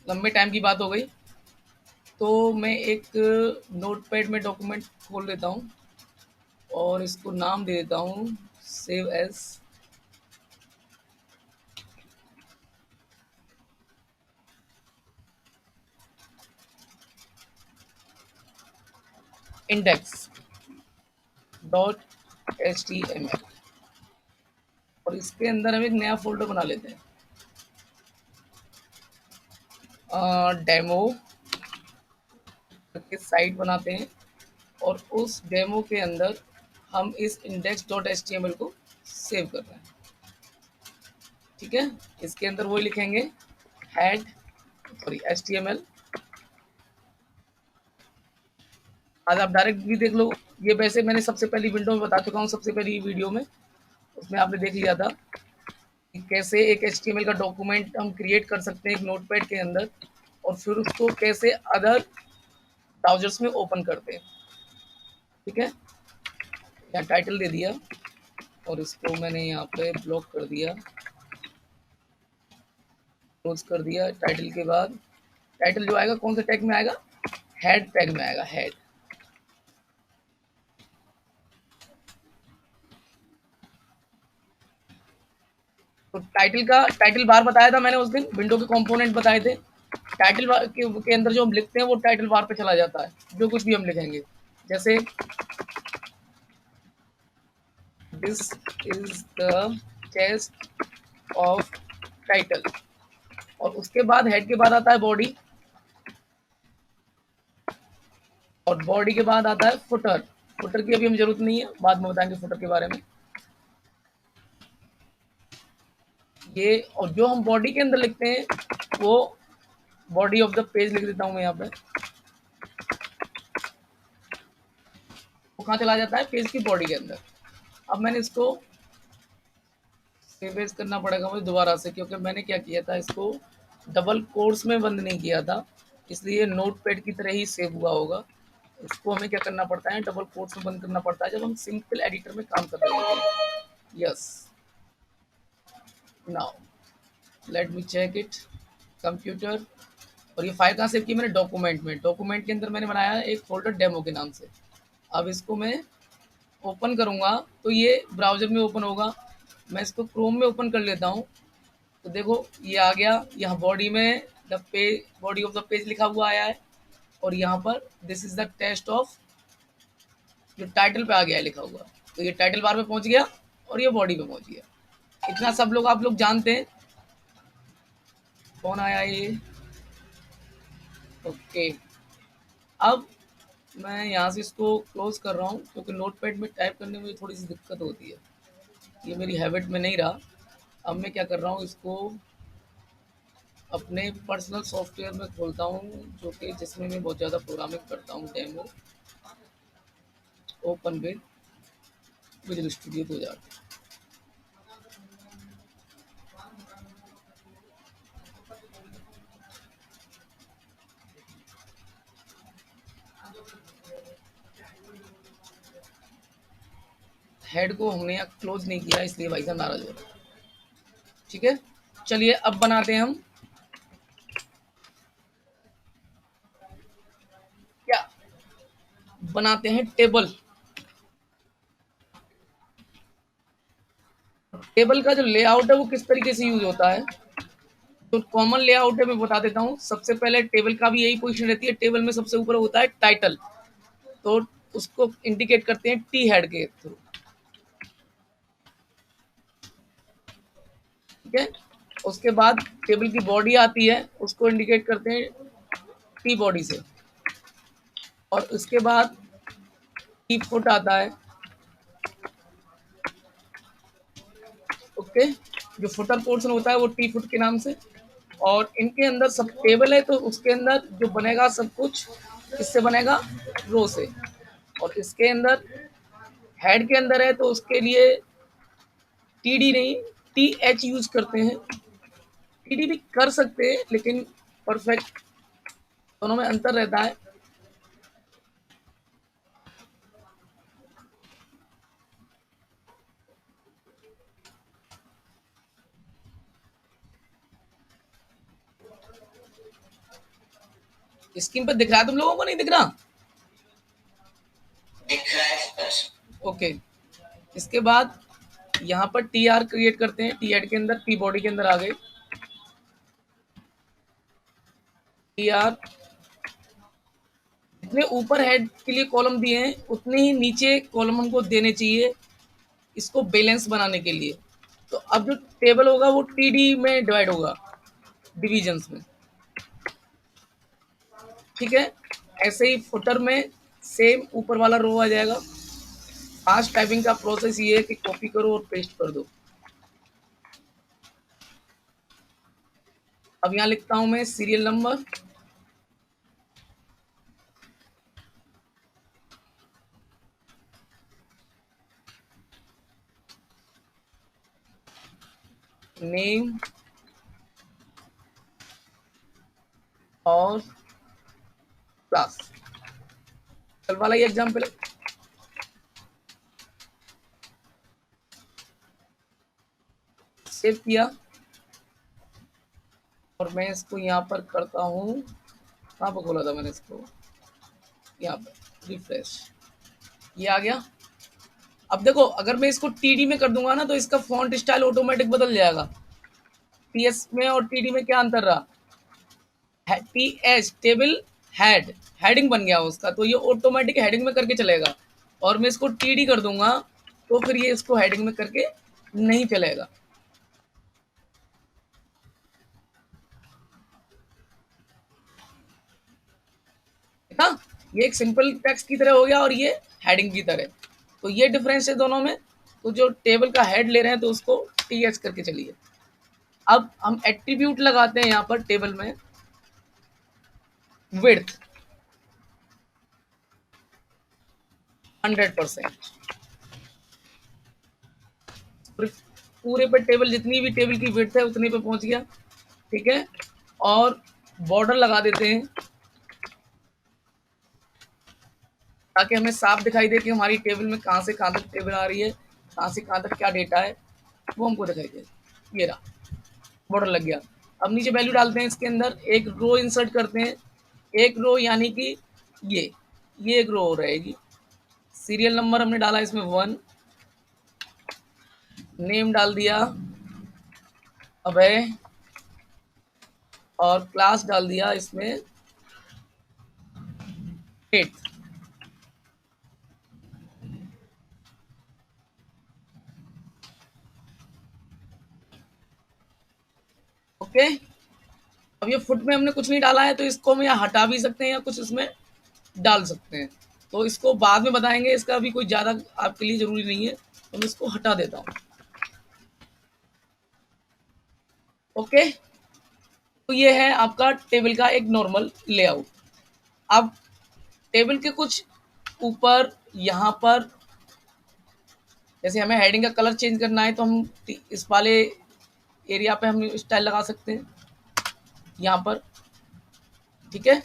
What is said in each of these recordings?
लंबे टाइम की बात हो गई, तो मैं एक नोटपैड में डॉक्यूमेंट खोल लेता हूँ और इसको नाम दे देता हूँ save as index dot H T M L, और इसके अंदर हम एक नया फोल्डर बना लेते हैं, डेमो करके साइट बनाते हैं, और उस डेमो के अंदर हम इस index dot H T M L को सेव कर रहे हैं। ठीक है, इसके अंदर वही लिखेंगे head, sorry H T M L. आज आप डायरेक्ट भी देख लो, ये वैसे मैंने सबसे पहली विंडो में बता चुका हूँ, सबसे पहली वीडियो में, उसमें आपने देख लिया था कि कैसे एक एच टी एम एल का डॉक्यूमेंट हम क्रिएट कर सकते हैं एक नोटपैड के अंदर, और फिर उसको कैसे अदर ब्राउजर्स में ओपन करते हैं। ठीक है, यहाँ टाइटल दे दिया और इसको मैंने यहाँ पे ब्लॉक कर दिया, क्लोज कर दिया। टाइटल के बाद टाइटल जो आएगा कौन से टैग में आएगा, हेड टैग में आएगा, हेड। तो टाइटल बार बताया था मैंने उस दिन, विंडो के कंपोनेंट बताए थे। टाइटल बार के अंदर जो हम लिखते हैं वो टाइटल बार पे चला जाता है, जो कुछ भी हम लिखेंगे, जैसे this is the test of title, और उसके बाद हेड के बाद आता है बॉडी, और बॉडी के बाद आता है फुटर। फुटर की अभी हमें जरूरत नहीं है, बाद में बताएंगे फुटर के बारे में। ये और जो हम बॉडी के अंदर लिखते हैं वो बॉडी ऑफ द पेज लिख देता हूँ मैं यहाँ पे। वो कहाँ चला जाता है, पेज की बॉडी के अंदर। अब मैंने इसको सेव एज करना पड़ेगा मुझे दोबारा से, क्योंकि मैंने क्या किया था, इसको डबल कोट्स में बंद नहीं किया था, इसलिए नोटपैड की तरह ही सेव हुआ होगा। इसको हमें क्या करना पड़ता है, डबल कोट्स में बंद करना पड़ता है जब हम सिंपल एडिटर में काम कर रहे होते हैं। Yes, now let me check it, computer. और ये फाइल कहाँ सेव की मैंने, डॉक्यूमेंट में। डॉक्यूमेंट के अंदर मैंने बनाया है एक फोल्डर डेमो के नाम से। अब इसको मैं ओपन करूँगा तो ये ब्राउज़र में ओपन होगा। मैं इसको क्रोम में ओपन कर लेता हूँ, तो देखो ये आ गया। यहाँ बॉडी में the page, body of the page लिखा हुआ आया है, और यहाँ पर this is the test of, जो टाइटल पे आ गया है लिखा हुआ, तो ये टाइटल बार पे पहुंच गया और ये बॉडी पे पहुंच गया। इतना सब लोग आप लोग जानते हैं। कौन आया ये, ओके। अब मैं यहाँ से इसको क्लोज कर रहा हूँ, क्योंकि नोटपैड में टाइप करने में मुझे थोड़ी सी दिक्कत होती है, ये मेरी हैबिट में नहीं रहा। अब मैं क्या कर रहा हूँ, इसको अपने पर्सनल सॉफ्टवेयर में खोलता हूँ, जो कि जिसमें मैं बहुत ज़्यादा प्रोग्रामिंग करता हूँ, demo open with visual studio 2000। Head को हमने यहाँ क्लोज नहीं किया, इसलिए भाई साहब नाराज हो रहा है। ठीक है, चलिए अब बनाते हैं हम क्या, बनाते हैं टेबल। टेबल का जो लेआउट है वो किस तरीके से यूज होता है, तो कॉमन लेआउट है, मैं बता देता हूँ। सबसे पहले टेबल का भी यही पोजीशन रहती है, टेबल में सबसे ऊपर होता है टाइटल, तो उसको इंडिकेट करते हैं टी हेड के थ्रू। ठीक है, उसके बाद टेबल की बॉडी आती है, उसको इंडिकेट करते हैं टी बॉडी से, और उसके बाद टी फुट आता है। ओके, जो फुटर पोर्शन होता है वो टी फुट के नाम से। और इनके अंदर सब टेबल है, तो उसके अंदर जो बनेगा सब कुछ किससे बनेगा, रो से। और इसके अंदर हेड के अंदर है, तो उसके लिए टी डी नहीं, टी एच यूज करते हैं। टी डी भी कर सकते हैं, लेकिन परफेक्ट दोनों में अंतर रहता है। स्क्रीन पर दिख रहा है तुम लोगों को, नहीं दिख रहा? दिख रहा है सर। ओके, इसके बाद यहाँ पर टी आर क्रिएट करते हैं। टी हेड के अंदर, टी बॉडी के अंदर आ गए, टी आर। जितने ऊपर हेड के लिए कॉलम दिए हैं उतने ही नीचे कॉलम हमको देने चाहिए इसको बैलेंस बनाने के लिए। तो अब जो टेबल होगा वो टी डी में डिवाइड होगा, डिविजन्स में, ठीक है। ऐसे ही फुटर में सेम ऊपर वाला रो आ जाएगा। फास्ट टाइपिंग का प्रोसेस ये है कि कॉपी करो और पेस्ट कर दो। अब यहाँ लिखता हूं मैं सीरियल नंबर, नेम और क्लास। कल वाला ये एग्जाम्पल है। सेव किया और मैं इसको यहाँ पर करता हूँ। कहाँ पर खोला था मैंने इसको? यहाँ पर रिफ्रेश, ये आ गया। अब देखो अगर मैं इसको टीडी में कर दूंगा ना तो इसका फॉन्ट स्टाइल ऑटोमेटिक बदल जाएगा। टीएस में और टीडी में क्या अंतर रहा? T H table head, heading बन गया उसका, तो ये ऑटोमेटिक हेडिंग में करके चलेगा। और मैं इसको टीडी कर दूंगा तो फिर ये इसको हेडिंग में करके नहीं चलेगा। ना, ये एक सिंपल टेक्स्ट की तरह हो गया और ये हेडिंग की तरह। तो ये डिफरेंस है दोनों में। तो जो टेबल का हेड ले रहे हैं तो उसको टी एच करके चलिए। अब हम एट्रीब्यूट लगाते हैं यहाँ पर टेबल में, विड्थ 100%। पूरे पे टेबल, जितनी भी टेबल की विड्थ है उतनी पे पहुंच गया, ठीक है। और बॉर्डर लगा देते हैं ताकि हमें साफ दिखाई दे कि हमारी टेबल में कहाँ से कहाँ तक टेबल आ रही है, कहाँ से कहाँ तक क्या डेटा है, वो हमको दिखाई दे। ये रहा, बॉर्डर लग गया। अब नीचे वैल्यू डालते हैं, इसके अंदर एक रो इंसर्ट करते हैं। एक रो यानी कि ये एक रो रहेगी। सीरियल नंबर हमने डाला इसमें 1, नेम डाल दिया अभय, और क्लास डाल दिया इसमें 8। ओके, अब ये फुट में हमने कुछ नहीं डाला है तो इसको हम यहाँ हटा भी सकते हैं या कुछ इसमें डाल सकते हैं। तो इसको बाद में बताएंगे, इसका भी कोई ज़्यादा आपके लिए ज़रूरी नहीं है, तो मैं इसको हटा देता हूँ। ओके, तो ये है आपका टेबल का एक नॉर्मल लेआउट। अब टेबल के कुछ ऊपर यहाँ पर जैसे हमें हेडिंग का कलर चेंज करना है तो हम इस वाले एरिया पे हम स्टाइल लगा सकते हैं यहाँ पर, ठीक है।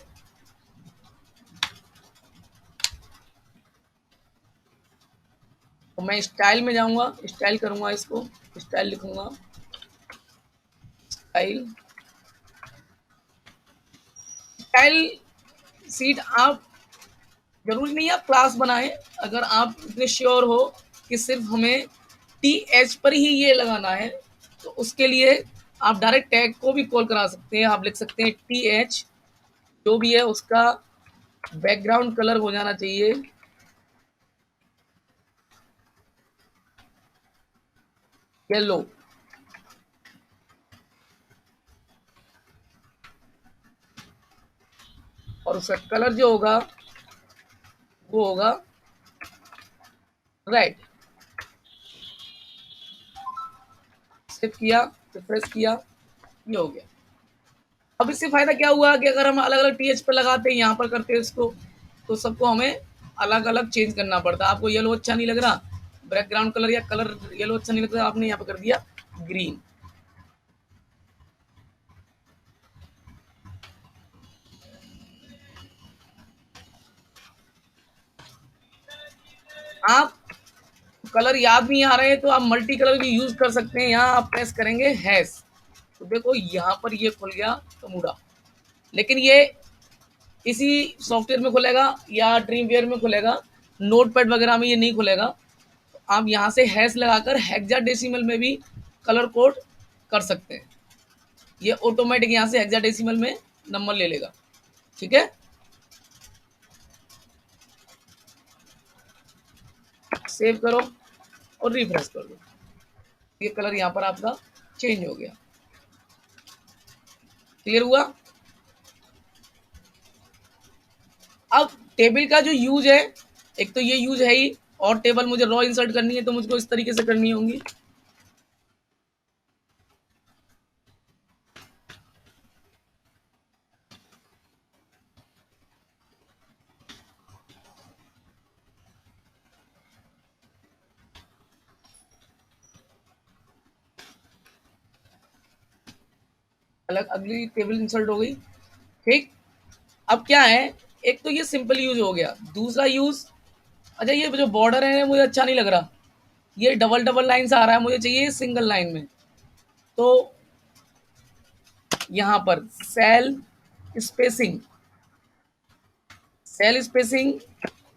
तो मैं स्टाइल में जाऊंगा, स्टाइल करूंगा, इसको स्टाइल लिखूंगा, स्टाइल। स्टाइल सीट आप जरूरी नहीं है आप क्लास बनाएं। अगर आप इतने श्योर हो कि सिर्फ हमें टी एच पर ही ये लगाना है तो उसके लिए आप डायरेक्ट टैग को भी कॉल करा सकते हैं। आप लिख सकते हैं टी एच, जो भी है उसका बैकग्राउंड कलर हो जाना चाहिए येलो, और उसका कलर जो होगा वो होगा रेड। सेव किया, रिफ्रेश किया, ये हो गया। अब इससे फायदा क्या हुआ कि अगर हम अलग अलग टीएच पे लगाते हैं, यहाँ पर करते हैं इसको, तो सबको हमें अलग अलग चेंज करना पड़ता है। आपको येलो अच्छा नहीं लग रहा, बैकग्राउंड कलर या कलर येलो अच्छा नहीं लगता, आपने यहाँ पर कर दिया ग्रीन। आप कलर याद नहीं आ रहे हैं तो आप मल्टी कलर भी यूज कर सकते हैं। यहाँ आप प्रेस करेंगे हैश, तो देखो यहाँ पर ये खुल गया कमूडा। लेकिन ये इसी सॉफ्टवेयर में खुलेगा या ड्रीमवेयर में खुलेगा, नोटपैड वगैरह में ये नहीं खुलेगा। आप यहाँ से हैश लगाकर हेक्साडेसिमल में भी कलर कोड कर सकते हैं। ये ऑटोमेटिक यहाँ से हेक्साडेसिमल में नंबर ले लेगा। ठीक है, सेव करो और रिफ्रेश कर दो। ये कलर यहाँ पर आपका चेंज हो गया। क्लियर हुआ? अब टेबल का जो यूज है, एक तो ये यूज है ही, और टेबल मुझे रॉ इंसर्ट करनी है तो मुझको इस तरीके से करनी होंगी। अलग अगली टेबल इंसर्ट हो गई। ठीक, अब क्या है, एक तो ये सिंपल यूज हो गया, दूसरा यूज, अच्छा ये जो बॉर्डर है मुझे अच्छा नहीं लग रहा, ये डबल डबल लाइन से आ रहा है, मुझे चाहिए सिंगल लाइन में। तो यहाँ पर सेल स्पेसिंग, सेल स्पेसिंग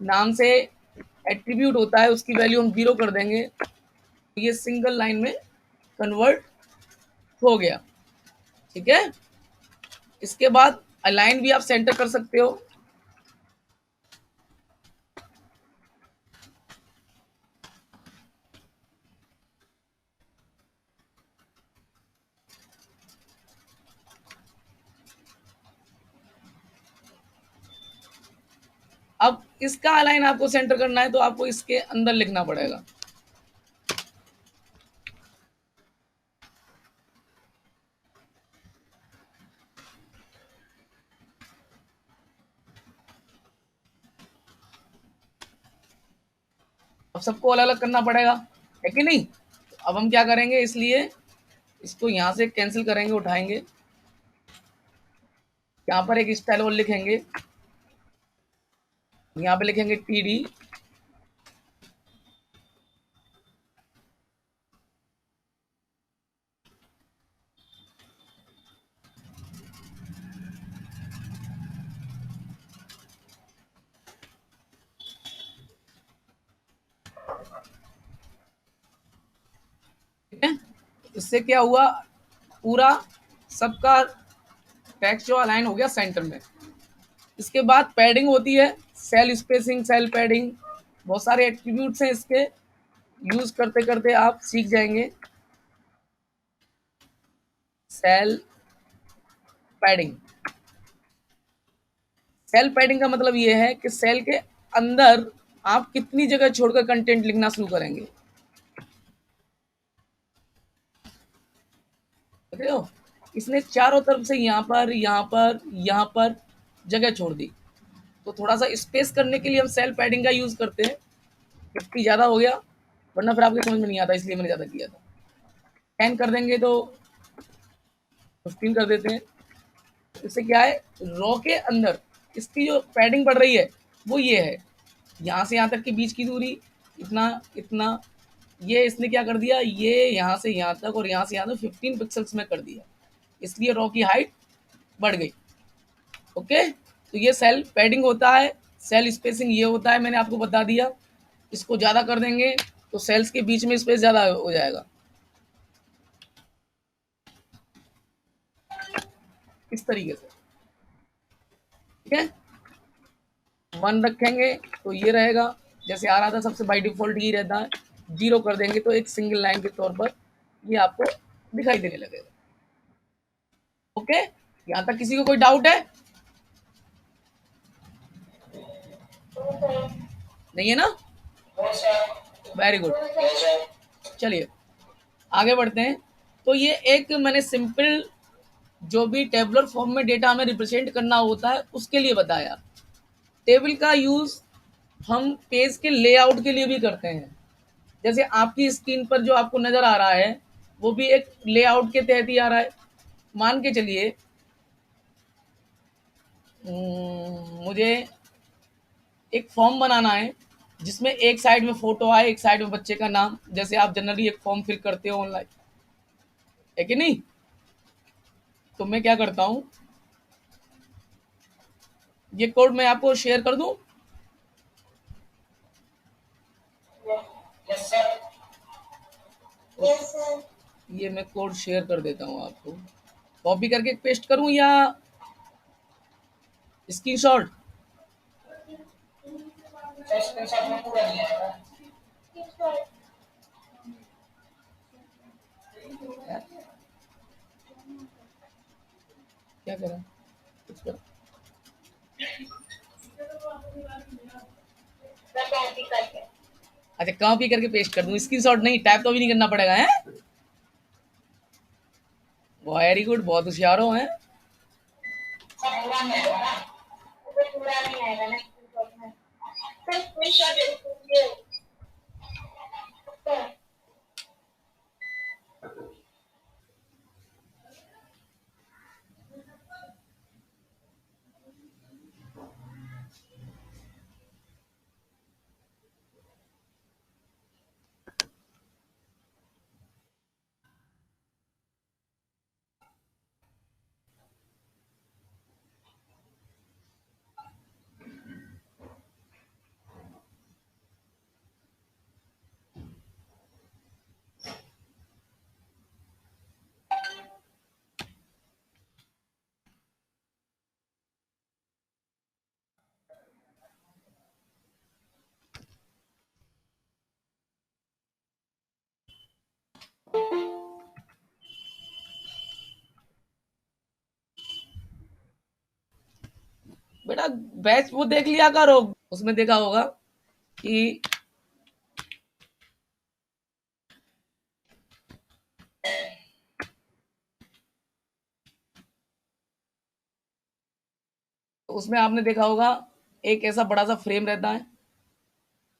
नाम से एट्रीब्यूट होता है, उसकी वैल्यू हम 0 कर देंगे तो ये सिंगल लाइन में कन्वर्ट हो गया। ठीक है, इसके बाद अलाइन भी आप सेंटर कर सकते हो। अब इसका अलाइन आपको सेंटर करना है तो आपको इसके अंदर लिखना पड़ेगा। अब सबको अलग अलग करना पड़ेगा, है कि नहीं? अब हम क्या करेंगे, इसलिए इसको यहाँ से कैंसिल करेंगे, उठाएंगे, यहाँ पर एक स्टाइल और लिखेंगे, यहाँ पे लिखेंगे टीडी, ठीक है। इससे क्या हुआ, पूरा सबका टेक्स्ट जो अलाइन हो गया सेंटर में। इसके बाद पैडिंग होती है, सेल स्पेसिंग, सेल पैडिंग, बहुत सारे एट्रीब्यूट्स हैं इसके, यूज करते करते आप सीख जाएंगे। सेल पैडिंग, सेल पैडिंग का मतलब ये है कि सेल के अंदर आप कितनी जगह छोड़कर कंटेंट लिखना शुरू करेंगे। देख रहे हो, इसने चारों तरफ से यहाँ पर यहाँ पर यहाँ पर जगह छोड़ दी, तो थोड़ा सा स्पेस करने के लिए हम सेल पैडिंग का यूज करते हैं। 50 ज़्यादा हो गया, वरना फिर आपके समझ में नहीं आता, इसलिए मैंने ज़्यादा किया था। 10 कर देंगे तो 15 कर देते हैं। इससे क्या है, रॉ के अंदर इसकी जो पैडिंग बढ़ रही है वो ये है, यहाँ से यहाँ तक के बीच की दूरी इतना इतना, ये इसने क्या कर दिया, ये यहाँ से यहाँ तक और यहाँ से यहाँ तक 15 पिक्सल्स में कर दिया, इसलिए रॉ की हाइट बढ़ गई। ओके, तो ये सेल पैडिंग होता है, सेल स्पेसिंग ये होता है, मैंने आपको बता दिया। इसको ज़्यादा कर देंगे तो सेल्स के बीच में स्पेस ज़्यादा हो जाएगा, इस तरीके से। ठीक है, 1 रखेंगे तो ये रहेगा, जैसे आ रहा था सबसे बाई डिफॉल्ट ही रहता है। 0 कर देंगे तो एक सिंगल लाइन के तौर पर ये आपको दिखाई देने लगेगा। ओके, यहाँ तक किसी को कोई डाउट है? नहीं है ना? वेरी गुड, चलिए आगे बढ़ते हैं। तो ये एक मैंने सिंपल जो भी टेबुलर फॉर्म में डेटा हमें रिप्रेजेंट करना होता है उसके लिए बताया। टेबल का यूज हम पेज के लेआउट के लिए भी करते हैं। जैसे आपकी स्क्रीन पर जो आपको नजर आ रहा है वो भी एक लेआउट के तहत ही आ रहा है। मान के चलिए मुझे एक फॉर्म बनाना है जिसमें एक साइड में फोटो आए, एक साइड में बच्चे का नाम, जैसे आप जनरली एक फॉर्म फिल करते हो ऑनलाइन, है कि नहीं? तो मैं क्या करता हूं, ये कोड मैं आपको शेयर कर दूं? Yes, sir. Yes, sir. ये मैं कोड शेयर कर देता हूँ आपको। कॉपी करके पेस्ट करूं या स्क्रीनशॉट? सर स्क्रीनशॉट में पूरा नहीं आएगा। क्या करा कुछ कर। मैं कॉपी करके। अच्छा कॉपी करके पेस्ट कर दूं, स्क्रीनशॉट नहीं, टाइप तो भी नहीं करना पड़ेगा है। वेरी गुड, बहुत होशियार हो हैं। सब पूरा नहीं आएगा ना, तो पूरा नहीं आएगा ना स्क्रीनशॉट में। सर स्क्रीनशॉट दे। बेटा बैच वो देख लिया करो, उसमें देखा होगा कि उसमें आपने देखा होगा एक ऐसा बड़ा सा फ्रेम रहता है,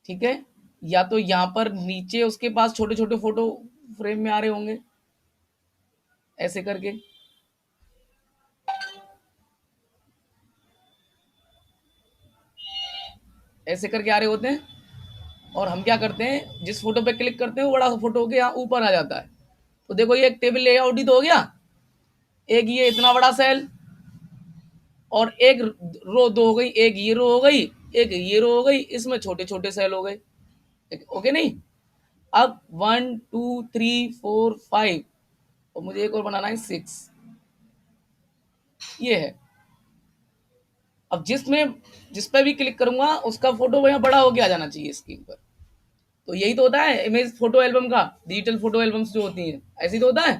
ठीक है, या तो यहाँ पर नीचे उसके पास छोटे छोटे फोटो फ्रेम में आ रहे होंगे ऐसे करके, ऐसे करके आ रहे होते हैं। और हम क्या करते हैं, जिस फोटो पे क्लिक करते हैं वो बड़ा फोटो के यहाँ ऊपर आ जाता है। तो देखो ये एक टेबल लेआउट ही तो हो गया, एक ये इतना बड़ा सेल और एक रो दो हो गई, एक ये रो हो गई, एक ये रो हो गई, इसमें छोटे छोटे सेल हो गए। ओके नहीं? अब 1 2 3 4 5 और मुझे एक और बनाना है 6, ये है। अब जिस पे भी क्लिक करूंगा उसका फोटो यहाँ बड़ा होके आ जाना चाहिए स्क्रीन पर। तो यही तो होता है इमेज फोटो एल्बम का, डिजिटल फोटो एल्बम्स जो होती हैं ऐसी तो होता है।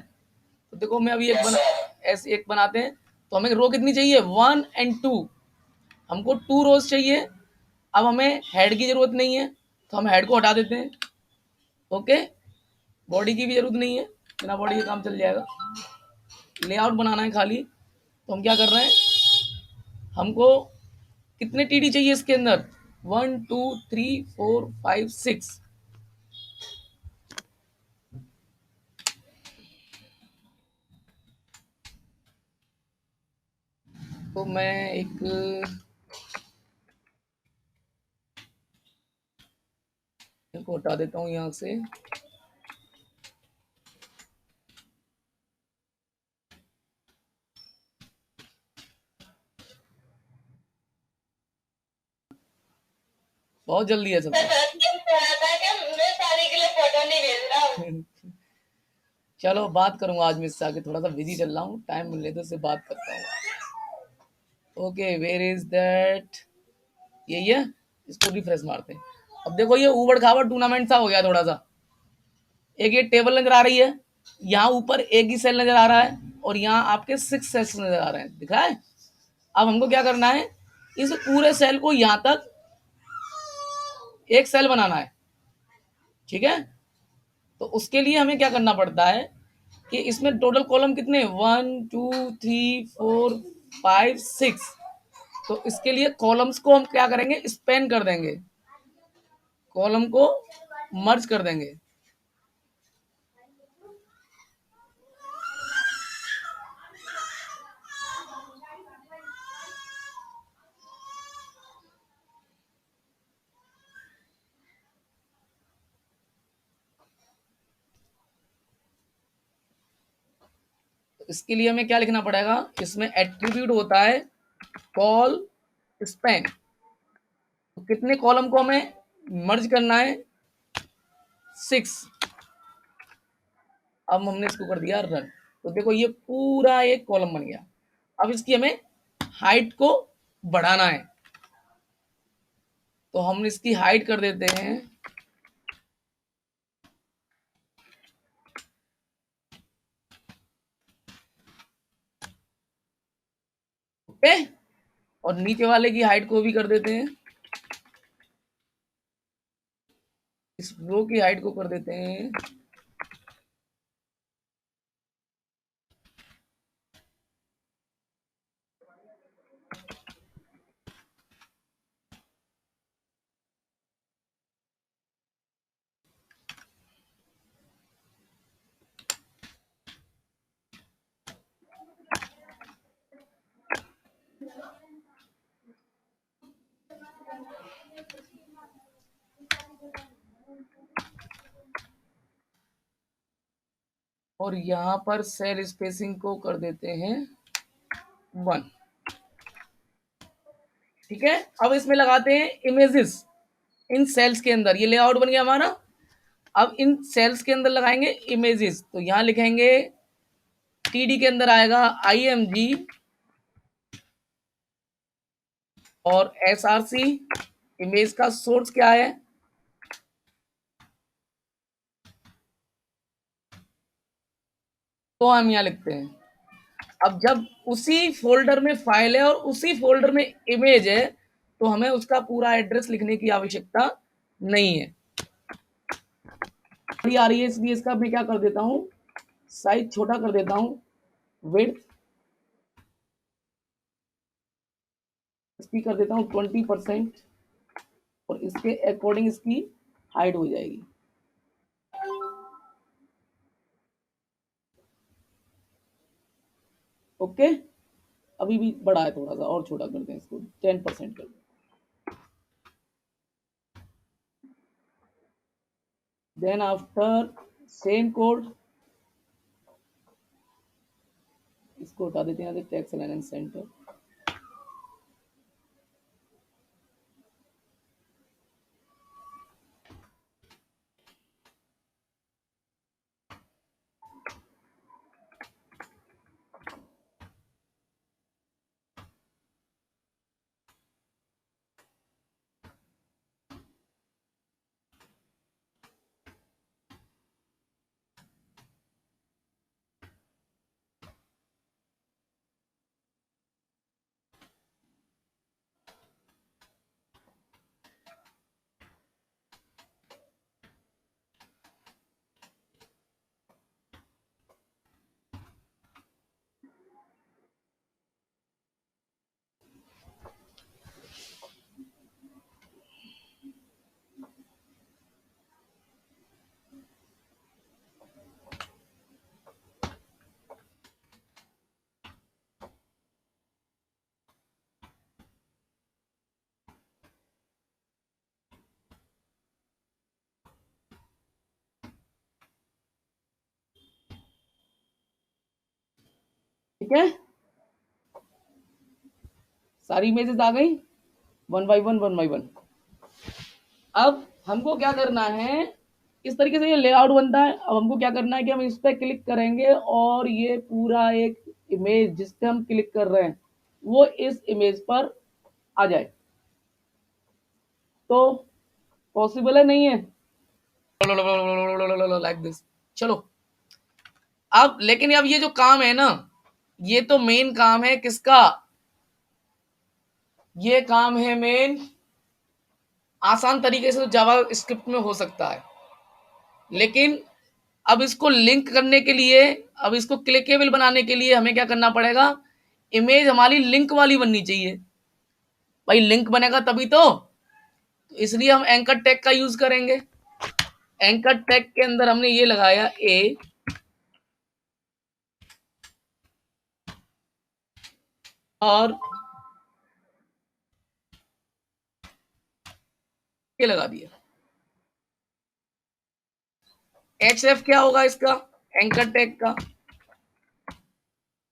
तो देखो मैं अभी ऐसे एक बनाते हैं। तो हमें रो कितनी चाहिए, 1 और 2, हमको 2 रोज चाहिए। अब हमें हेड की जरूरत नहीं है तो हम हेड को हटा देते हैं। ओके, बॉडी की भी जरूरत नहीं है, बिना बॉडी के काम चल जाएगा। लेआउट बनाना है खाली, तो हम क्या कर रहे हैं, हमको कितने टीडी चाहिए इसके अंदर, 1 2 3 4 5 6। तो मैं एक इनको हटा देता हूँ यहाँ से। बहुत जल्दी है सब चलो बात करूंगा आज मिस आके, थोड़ा सा बिजी चल रहा हूँ, टाइम मिले तो उससे बात करता हूँ। ओके वेयर इज दैट, यही है, इसको रिफ्रेश मारते हैं। अब देखो ये ऊबड़ खाबड़ टूर्नामेंट सा हो गया थोड़ा सा। एक ये टेबल नजर आ रही है, यहाँ ऊपर एक ही सेल नजर आ रहा है और यहाँ आपके 6 सेल्स नजर आ रहे हैं, दिखा है। अब हमको क्या करना है, इस पूरे सेल को यहाँ तक एक सेल बनाना है, ठीक है। तो उसके लिए हमें क्या करना पड़ता है कि इसमें टोटल कॉलम कितने, 1 2 3 4 5 6। तो इसके लिए कॉलम्स को हम क्या करेंगे, स्पेन कर देंगे, कॉलम को मर्ज कर देंगे। तो इसके लिए हमें क्या लिखना पड़ेगा, इसमें एट्रीब्यूट होता है कॉल स्पैन, तो कितने कॉलम को हमें मर्ज करना है? 6। अब हमने इसको कर दिया रन, तो देखो ये पूरा एक कॉलम बन गया। अब इसकी हमें हाइट को बढ़ाना है, तो हम इसकी हाइट कर देते हैं ओके, और नीचे वाले की हाइट को भी कर देते हैं, इस रो की हाइट को कर देते हैं और यहां पर सेल स्पेसिंग को कर देते हैं 1। ठीक है, अब इसमें लगाते हैं इमेजेस इन सेल्स के अंदर। ये लेआउट बन गया हमारा। अब इन सेल्स के अंदर लगाएंगे इमेजेस, तो यहां लिखेंगे टीडी के अंदर आएगा IMG और SRC। इमेज का सोर्स क्या है? तो हम यहां लिखते हैं। अब जब उसी फोल्डर में फाइल है और उसी फोल्डर में इमेज है, तो हमें उसका पूरा एड्रेस लिखने की आवश्यकता नहीं है। आ रही है, इसलिए इसका मैं क्या कर देता हूं, साइज छोटा कर देता हूं, विड्थ इसकी कर देता हूं 20%, और इसके अकॉर्डिंग इसकी हाइट हो जाएगी। ओके, अभी भी बड़ा है, थोड़ा सा और छोटा करते हैं इसको, 10% कर दें। देन आफ्टर सेम कोड, इसको हटा देते हैं, टेक्स्ट अलाइन एंड सेंटर। ठीक है, सारी इमेजेस आ गई, 1 बाई 1 1 बाई 1। अब हमको क्या करना है, इस तरीके से ये लेआउट बनता है। अब हमको क्या करना है कि हम इस पर क्लिक करेंगे और ये पूरा एक इमेज जिस पे हम क्लिक कर रहे हैं वो इस इमेज पर आ जाए। तो पॉसिबल है, नहीं है, लाइक दिस। चलो, अब लेकिन अब ये जो काम है ना, ये तो मेन काम है किसका? ये काम है मेन, आसान तरीके से तो जावा स्क्रिप्ट में हो सकता है, लेकिन अब इसको लिंक करने के लिए, अब इसको क्लिकेबल बनाने के लिए हमें क्या करना पड़ेगा? इमेज हमारी लिंक वाली बननी चाहिए। भाई लिंक बनेगा तभी तो इसलिए हम एंकर टैग का यूज करेंगे। एंकर टैग के अंदर हमने ये लगाया ए, और ये लगा दिया। HF क्या होगा इसका? एंकर टैग का।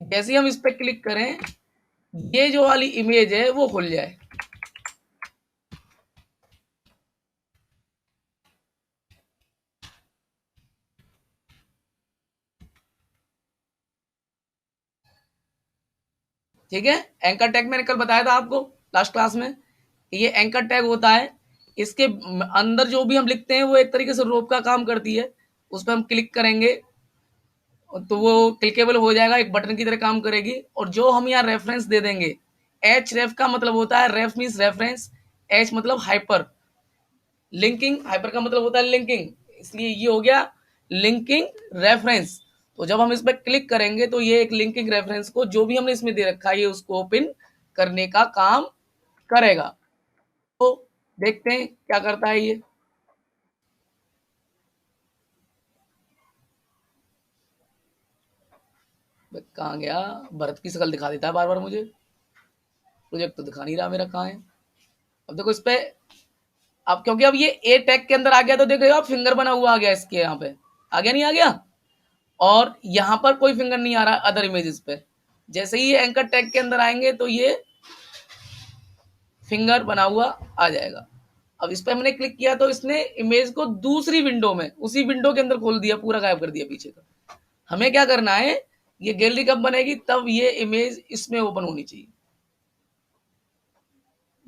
जैसे ही हम इस पे क्लिक करें, ये जो वाली इमेज है वो खुल जाए। ठीक है। एंकर टैग मैंने कल बताया था आपको लास्ट क्लास में, ये एंकर टैग होता है। इसके अंदर जो भी हम लिखते हैं वो एक तरीके से रोप का काम करती है। उस पर हम क्लिक करेंगे तो वो क्लिकेबल हो जाएगा, एक बटन की तरह काम करेगी। और जो हम यहाँ रेफरेंस दे देंगे, एच रेफ का मतलब होता है, रेफ मीन्स रेफरेंस, एच मतलब हाइपर लिंकिंग, हाइपर का मतलब होता है लिंकिंग, इसलिए ये हो गया लिंकिंग रेफरेंस। तो जब हम इस पर क्लिक करेंगे तो ये एक लिंकिंग रेफरेंस को जो भी हमने इसमें दे रखा है ये उसको ओपन करने का काम करेगा। तो देखते हैं क्या करता है ये। कहाँ गया, भरत की शक्ल दिखा देता है बार बार मुझे, प्रोजेक्ट तो दिखा नहीं रहा मेरा कहाँ है। अब देखो इस पे, अब क्योंकि अब ये ए टैग के अंदर आ गया तो देख रहे हो आप फिंगर बना हुआ आ गया इसके यहाँ पे, आ गया नहीं आ गया। और यहाँ पर कोई फिंगर नहीं आ रहा अदर इमेजेस पे। जैसे ही ये एंकर टैग के अंदर आएंगे तो ये फिंगर बना हुआ आ जाएगा। अब इस पे हमने क्लिक किया तो इसने इमेज को दूसरी विंडो में, उसी विंडो के अंदर खोल दिया, पूरा गायब कर दिया पीछे का। हमें क्या करना है, ये गैलरी कब बनेगी, तब ये इमेज इसमें ओपन होनी चाहिए,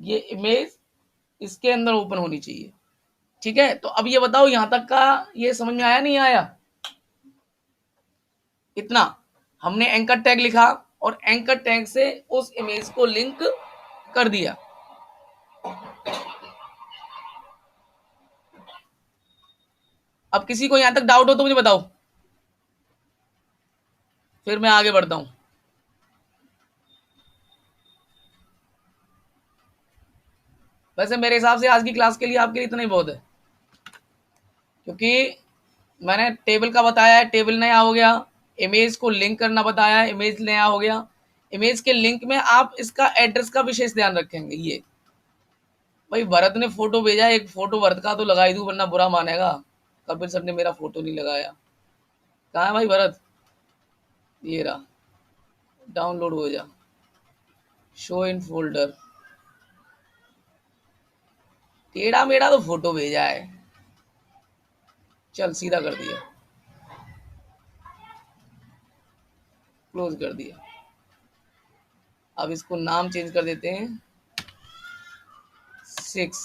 ये इमेज इसके अंदर ओपन होनी चाहिए। ठीक है, तो अब ये बताओ यहां तक का ये समझ में आया नहीं आया। इतना हमने एंकर टैग लिखा और एंकर टैग से उस इमेज को लिंक कर दिया। अब किसी को यहां तक डाउट हो तो मुझे बताओ, फिर मैं आगे बढ़ता हूं। वैसे मेरे हिसाब से आज की क्लास के लिए आपके लिए इतना ही बहुत है, क्योंकि मैंने टेबल का बताया है, टेबल नया हो गया, इमेज को लिंक करना बताया है, इमेज नया हो गया। इमेज के लिंक में आप इसका एड्रेस का विशेष ध्यान रखेंगे। ये भाई भरत ने फोटो भेजा, एक फोटो भरत का तो लगाई दूं वरना बुरा मानेगा, कपिल सर ने मेरा फोटो नहीं लगाया। कहाँ है भाई भरत, ये रहा, डाउनलोड हो जा, शो इन फोल्डर। टेढ़ा मेढ़ा तो फोटो भेजा है, चल सीधा कर दिया, क्लोज कर दिया। अब इसको नाम चेंज कर देते हैं 6।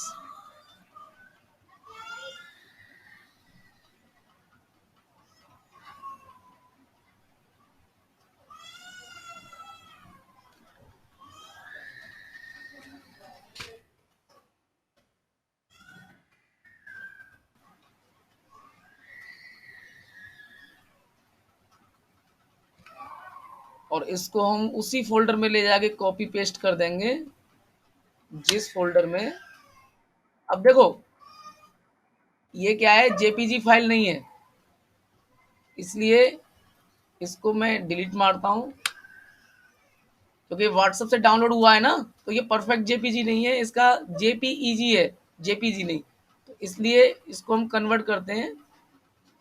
और इसको हम उसी फोल्डर में ले जाके कॉपी पेस्ट कर देंगे जिस फोल्डर में, अब देखो ये क्या है, जेपीजी फाइल नहीं है, इसलिए इसको मैं डिलीट मारता हूँ। क्योंकि व्हाट्सएप से डाउनलोड हुआ है ना, तो ये परफेक्ट जेपीजी नहीं है, इसका जेपीईजी है, जेपीजी नहीं। तो इसलिए इसको हम कन्वर्ट करते हैं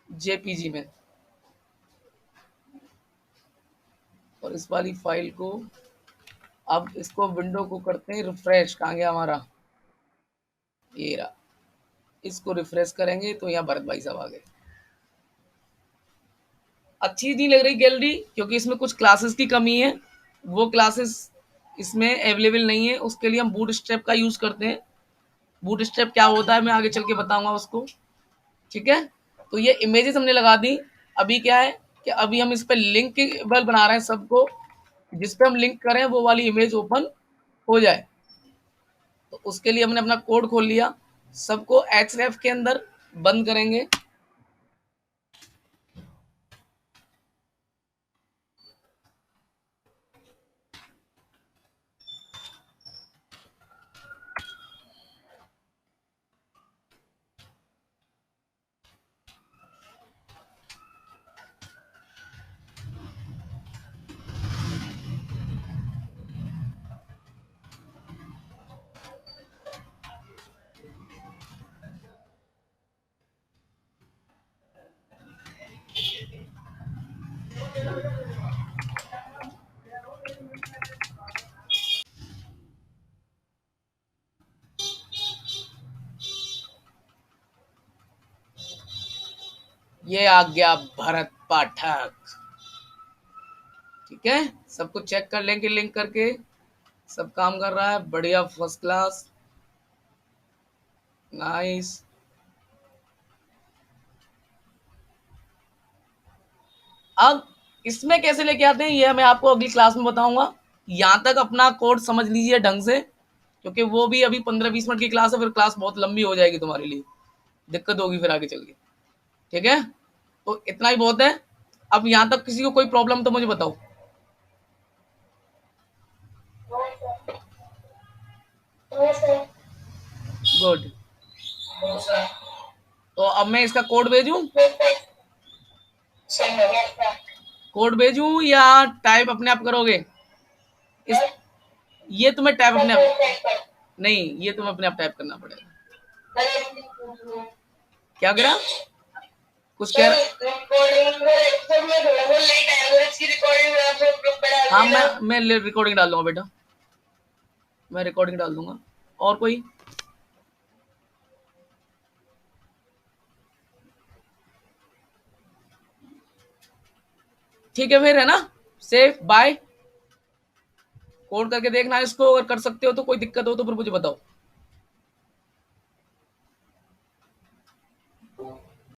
जेपीजी में। और इस वाली फाइल को, अब इसको विंडो को करते हैं रिफ्रेश। कहाँ गया हमारा, ये रहा, इसको रिफ्रेश करेंगे तो यहाँ भरत भाई साहब आ गए। अच्छी नहीं लग रही गैलरी क्योंकि इसमें कुछ क्लासेस की कमी है, वो क्लासेस इसमें अवेलेबल नहीं है, उसके लिए हम बूट स्ट्रैप का यूज करते हैं। बूट स्ट्रैप क्या होता है मैं आगे चल के बताऊंगा उसको। ठीक है, तो ये इमेजेस हमने लगा दी। अभी क्या है कि अभी हम इस पर लिंकेबल बना रहे हैं सबको, जिस पे हम लिंक करें वो वाली इमेज ओपन हो जाए। तो उसके लिए हमने अपना कोड खोल लिया, सबको एच के अंदर बंद करेंगे। ये आ गया भरत पाठक। ठीक है, सब कुछ चेक कर लेंगे लिंक करके, सब काम कर रहा है बढ़िया, फर्स्ट क्लास, नाइस। अब इसमें कैसे लेके आते हैं ये मैं आपको अगली क्लास में बताऊंगा। यहाँ तक अपना कोड समझ लीजिए ढंग से, क्योंकि वो भी अभी 15-20 मिनट की क्लास है, फिर क्लास बहुत लंबी हो जाएगी तुम्हारे लिए, दिक्कत होगी फिर आगे चल के। ठीक है, तो इतना ही बहुत है। अब यहाँ तक किसी को कोई प्रॉब्लम तो मुझे बताओ। No sir. No sir. Good. तो अब मैं इसका कोड भेजूं, कोड भेजूं या टाइप अपने आप करोगे? इस ये तुम्हें टाइप अपने आप नहीं, ये तुम्हें अपने आप टाइप करना पड़ेगा। क्या करा, कुछ कह रहा? हाँ मैं रिकॉर्डिंग डाल दूंगा बेटा, मैं रिकॉर्डिंग डाल दूंगा। और कोई? ठीक है फिर, है ना, सेफ बाय। कोड करके देखना इसको, अगर कर सकते हो तो, कोई दिक्कत हो तो फिर मुझे बताओ।